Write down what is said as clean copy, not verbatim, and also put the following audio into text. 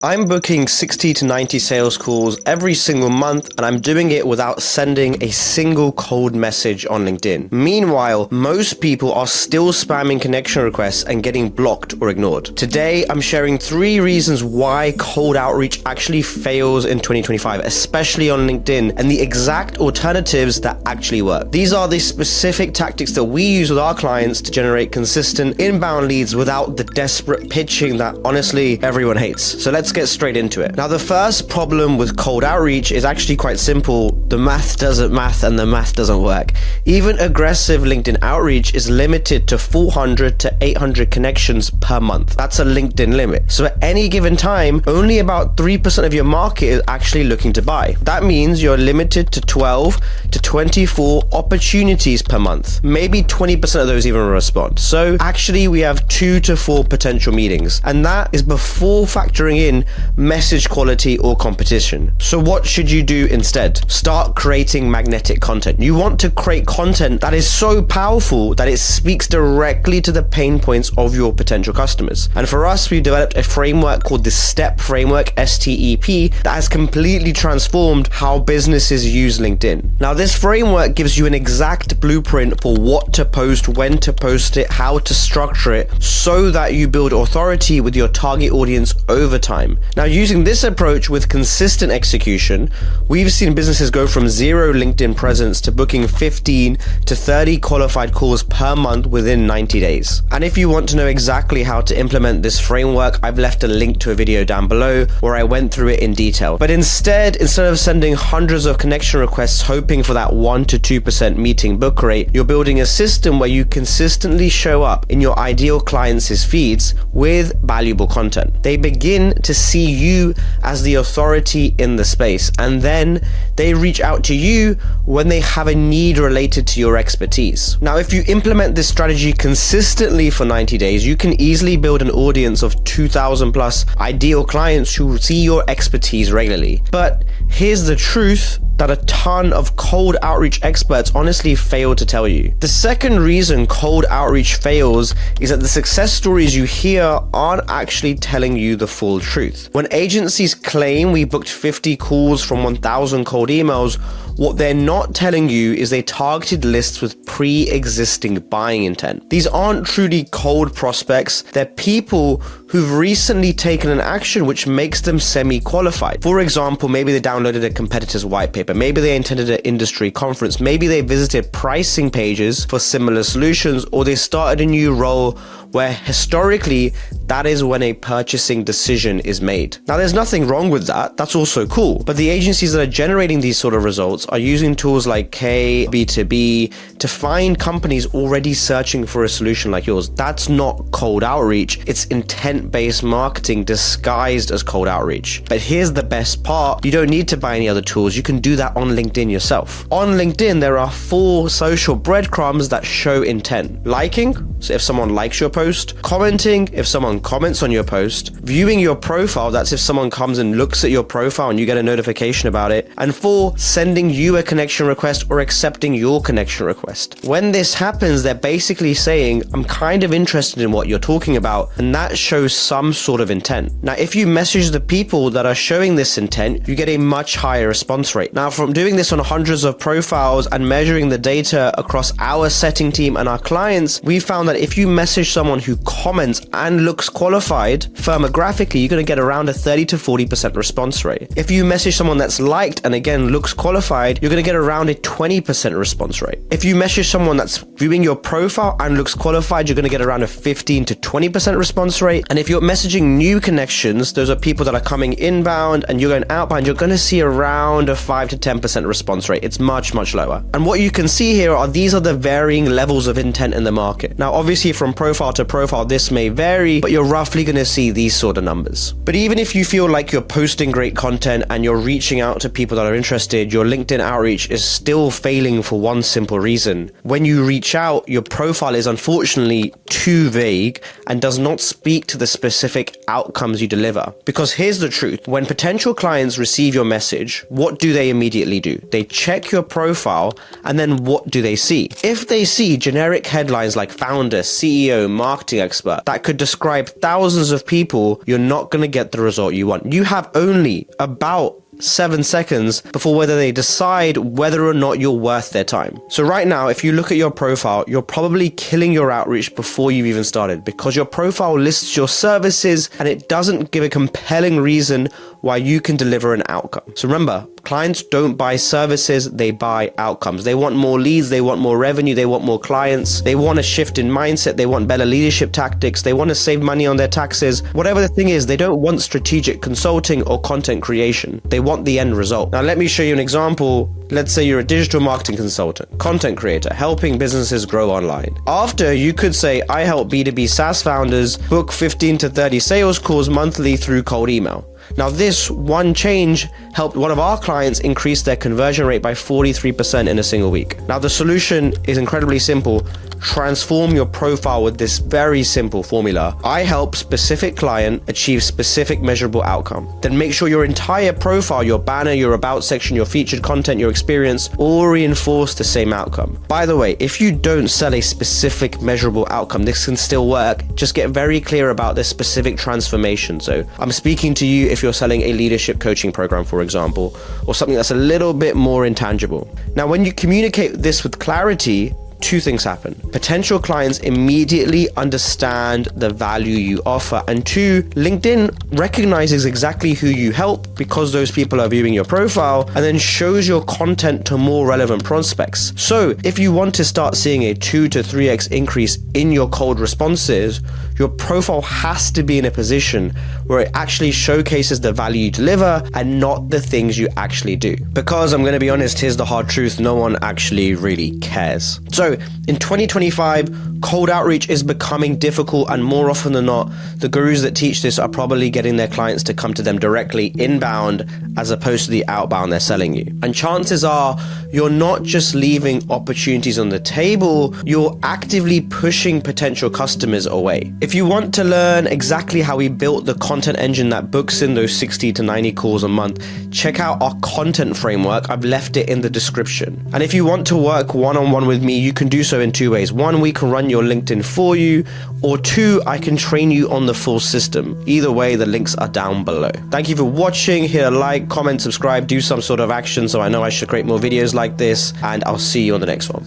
I'm booking 60 to 90 sales calls every single month, and I'm doing it without sending a single cold message on LinkedIn. Meanwhile, most people are still spamming connection requests and getting blocked or ignored. Today, I'm sharing 3 reasons why cold outreach actually fails in 2025, especially on LinkedIn, and the exact alternatives that actually work. These are the specific tactics that we use with our clients to generate consistent inbound leads without the desperate pitching that honestly everyone hates. So let's get straight into it. Now, the first problem with cold outreach is actually quite simple. The math doesn't math and the math doesn't work. Even aggressive LinkedIn outreach is limited to 400 to 800 connections per month. That's a LinkedIn limit. So at any given time, only about 3% of your market is actually looking to buy. That means you're limited to 12 to 24 opportunities per month. Maybe 20% of those even respond. So actually we have 2 to 4 potential meetings, and that is before factoring in message quality or competition. So what should you do instead? Start creating magnetic content. You want to create content that is so powerful that it speaks directly to the pain points of your potential customers. And for us, we've developed a framework called the STEP framework, STEP, that has completely transformed how businesses use LinkedIn. Now, this framework gives you an exact blueprint for what to post, when to post it, how to structure it, so that you build authority with your target audience over time. Now, using this approach with consistent execution, we've seen businesses go from 0 LinkedIn presence to booking 15 to 30 qualified calls per month within 90 days. And if you want to know exactly how to implement this framework, I've left a link to a video down below where I went through it in detail. But instead of sending hundreds of connection requests hoping for that 1 to 2% meeting book rate, you're building a system where you consistently show up in your ideal clients' feeds with valuable content. They begin to see you as the authority in the space, and then they reach out to you when they have a need related to your expertise. Now, if you implement this strategy consistently for 90 days, you can easily build an audience of 2,000 plus ideal clients who see your expertise regularly. But here's the truth that a ton of cold outreach experts honestly fail to tell you. The second reason cold outreach fails is that the success stories you hear aren't actually telling you the full truth. When agencies claim we booked 50 calls from 1,000 cold emails, what they're not telling you is they targeted lists with pre-existing buying intent. These aren't truly cold prospects. They're people who've recently taken an action which makes them semi-qualified. For example, maybe they downloaded a competitor's white paper. Maybe they attended an industry conference. Maybe they visited pricing pages for similar solutions, or they started a new role where historically that is when a purchasing decision is made. Now, there's nothing wrong with that. That's also cool. But the agencies that are generating these sort of results are using tools like B2B to find companies already searching for a solution like yours. That's not cold outreach. It's intent-based marketing disguised as cold outreach. But here's the best part. You don't need to buy any other tools. You can do that on LinkedIn yourself. On LinkedIn, there are 4 social breadcrumbs that show intent. Liking, so if someone likes your post; commenting, if someone comments on your post; viewing your profile, that's if someone comes and looks at your profile and you get a notification about it; and 4, sending you a connection request or accepting your connection request. When this happens, they're basically saying, I'm kind of interested in what you're talking about, and that shows some sort of intent. Now, if you message the people that are showing this intent, you get a much higher response rate. Now, from doing this on hundreds of profiles and measuring the data across our setting team and our clients, we found that if you message someone who comments and looks qualified, firmographically, you're going to get around a 30 to 40% response rate. If you message someone that's liked and again looks qualified, you're going to get around a 20% response rate. If you message someone that's viewing your profile and looks qualified, you're going to get around a 15 to 20% response rate. And if you're messaging new connections, those are people that are coming inbound and you're going outbound, you're going to see around a 5 to 10% response rate. It's much, much lower. And what you can see here are these are the varying levels of intent in the market. Now, obviously from profile to profile, this may vary, but you're roughly going to see these sort of numbers. But even if you feel like you're posting great content and you're reaching out to people that are interested, your LinkedIn LinkedIn outreach is still failing for one simple reason. When you reach out, your profile is unfortunately too vague and does not speak to the specific outcomes you deliver. Because here's the truth. When potential clients receive your message, what do they immediately do? They check your profile, and then what do they see? If they see generic headlines like founder, CEO, marketing expert that could describe thousands of people, you're not going to get the result you want. You have only about 7 seconds before whether they decide whether or not you're worth their time. So right now, if you look at your profile, you're probably killing your outreach before you've even started, because your profile lists your services and it doesn't give a compelling reason why you can deliver an outcome. So remember, clients don't buy services, they buy outcomes. They want more leads, they want more revenue, they want more clients, they want a shift in mindset, they want better leadership tactics, they want to save money on their taxes. Whatever the thing is, they don't want strategic consulting or content creation. They want the end result. Now let me show you an example. Let's say you're a digital marketing consultant, content creator, helping businesses grow online. After, you could say, I help B2B SaaS founders book 15 to 30 sales calls monthly through cold email. Now, this one change helped one of our clients increase their conversion rate by 43% in a single week. Now, the solution is incredibly simple. Transform your profile with this very simple formula. I help specific client achieve specific measurable outcome. Then make sure your entire profile, your banner, your about section, your featured content, your experience, all reinforce the same outcome. By the way, if you don't sell a specific measurable outcome, this can still work. Just get very clear about this specific transformation. So I'm speaking to you if you're selling a leadership coaching program, for example, or something that's a little bit more intangible. Now, when you communicate this with clarity, two things happen. Potential clients immediately understand the value you offer. And two, LinkedIn recognizes exactly who you help because those people are viewing your profile, and then shows your content to more relevant prospects. So if you want to start seeing a 2 to 3x increase in your cold responses, your profile has to be in a position where it actually showcases the value you deliver and not the things you actually do. Because I'm going to be honest, here's the hard truth, no one actually really cares. So in 2025, cold outreach is becoming difficult, and more often than not, the gurus that teach this are probably getting their clients to come to them directly inbound as opposed to the outbound they're selling you. And chances are you're not just leaving opportunities on the table, you're actively pushing potential customers away. If you want to learn exactly how we built the content engine that books in those 60 to 90 calls a month, check out our content framework. I've left it in the description. And if you want to work one-on-one with me, you can do so in two ways. One, we can run your LinkedIn for you, or two, I can train you on the full system. Either way, the links are down below. Thank you for watching. Hit a like, comment, subscribe, do some sort of action so I know I should create more videos like this, and I'll see you on the next one.